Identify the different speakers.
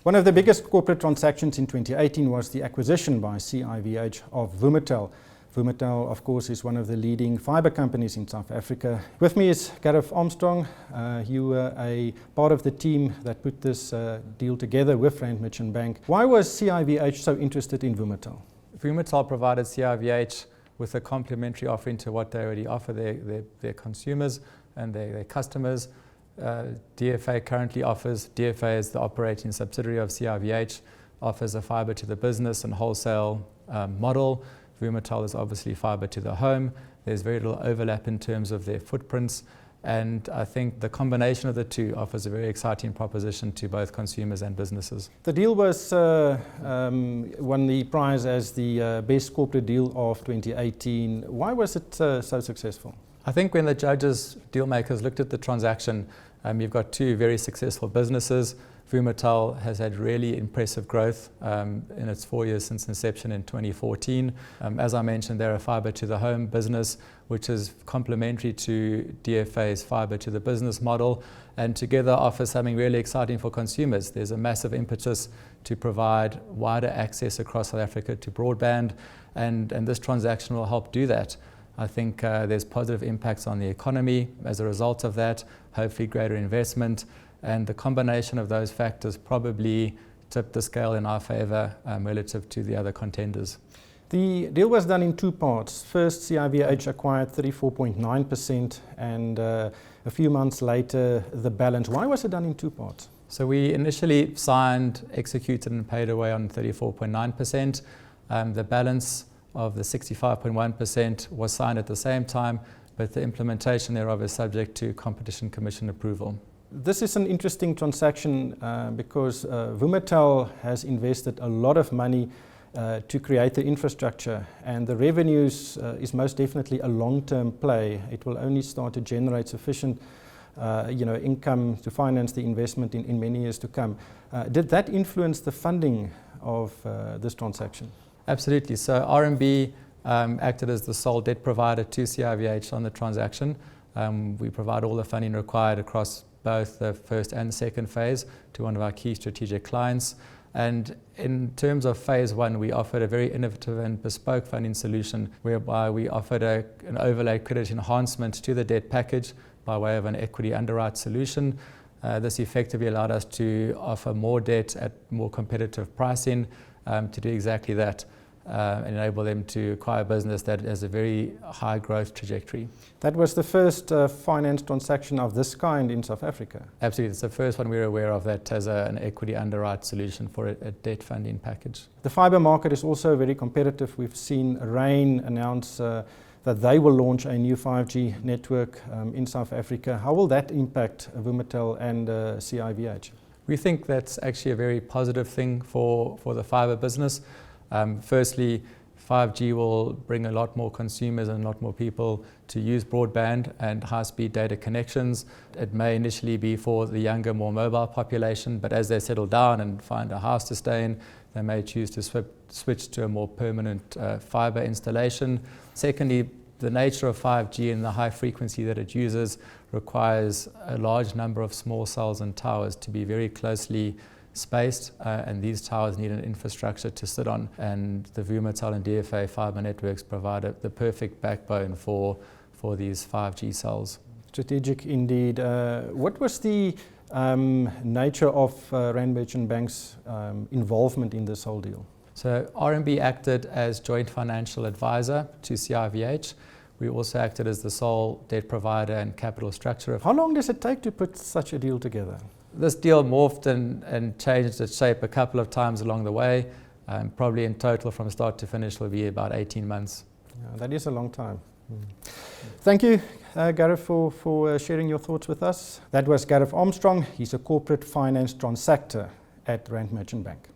Speaker 1: One of the biggest corporate transactions in 2018 was the acquisition by CIVH of Vumatel. Vumatel, of course, is one of the leading fibre companies in South Africa. With me is Gareth Armstrong. You were a part of the team that put this deal together with Rand Merchant Bank. Why was CIVH so interested in Vumatel?
Speaker 2: Vumatel provided CIVH with a complementary offering to what they already offer their consumers and their customers. DFA currently offers, DFA is the operating subsidiary of CIVH, offers a fibre to the business and wholesale model. Vumatel is obviously fibre to the home. There's very little overlap in terms of their footprints, and I think the combination of the two offers a very exciting proposition to both consumers and businesses.
Speaker 1: The deal was won the prize as the best corporate deal of 2018. Why was it so successful?
Speaker 2: I think when the judges, deal makers looked at the transaction, you've got two very successful businesses. Vumatel has had really impressive growth in its 4 years since inception in 2014. As I mentioned, they're a fibre to the home business, which is complementary to DFA's fibre to the business model, and together offer something really exciting for consumers. There's a massive impetus to provide wider access across South Africa to broadband, and this transaction will help do that. I think there's positive impacts on the economy as a result of that, hopefully greater investment, and the combination of those factors probably tipped the scale in our favour relative to the other contenders.
Speaker 1: The deal was done in two parts. First, CIVH acquired 34.9% and a few months later the balance. Why was it done in two parts?
Speaker 2: So we initially signed, executed and paid away on 34.9%. The balance of the 65.1% was signed at the same time, but the implementation thereof is subject to Competition Commission approval.
Speaker 1: This is an interesting transaction because Vumatel has invested a lot of money to create the infrastructure, and the revenues is most definitely a long-term play. It will only start to generate sufficient income to finance the investment in many years to come. Did that influence the funding of this transaction?
Speaker 2: Absolutely. So RMB acted as the sole debt provider to CIVH on the transaction. We provide all the funding required across both the first and second phase to one of our key strategic clients. And in terms of phase one, we offered a very innovative and bespoke funding solution whereby we offered an overlay credit enhancement to the debt package by way of an equity underwrite solution. This effectively allowed us to offer more debt at more competitive pricing to do exactly that. And enable them to acquire a business that has a very high growth trajectory. That
Speaker 1: was the first finance transaction of this kind in South Africa?
Speaker 2: Absolutely. It's the first one we're aware of that has an equity underwrite solution for a debt funding package.
Speaker 1: The fibre market is also very competitive. We've seen Rain announce that they will launch a new 5G network in South Africa. How will that impact Vumatel and CIVH?
Speaker 2: We think that's actually a very positive thing for the fibre business. Firstly, 5G will bring a lot more consumers and a lot more people to use broadband and high-speed data connections. It may initially be for the younger, more mobile population, but as they settle down and find a house to stay in, they may choose to switch to a more permanent fibre installation. Secondly, the nature of 5G and the high frequency that it uses requires a large number of small cells and towers to be very closely spaced, and these towers need an infrastructure to sit on, and the Vumatel and DFA fibre networks provide the perfect backbone for these 5G cells.
Speaker 1: Strategic indeed. What was the nature of Rand Merchant Bank's involvement in this whole deal?
Speaker 2: So RMB acted as joint financial advisor to CIVH. We also acted as the sole debt provider and capital structure.
Speaker 1: How long does it take to put such a deal together?
Speaker 2: This deal morphed and changed its shape a couple of times along the way. Probably in total from start to finish will be about 18 months.
Speaker 1: Yeah, that is a long time. Thank you, Gareth, for sharing your thoughts with us. That was Gareth Armstrong. He's a corporate finance transactor at Rand Merchant Bank.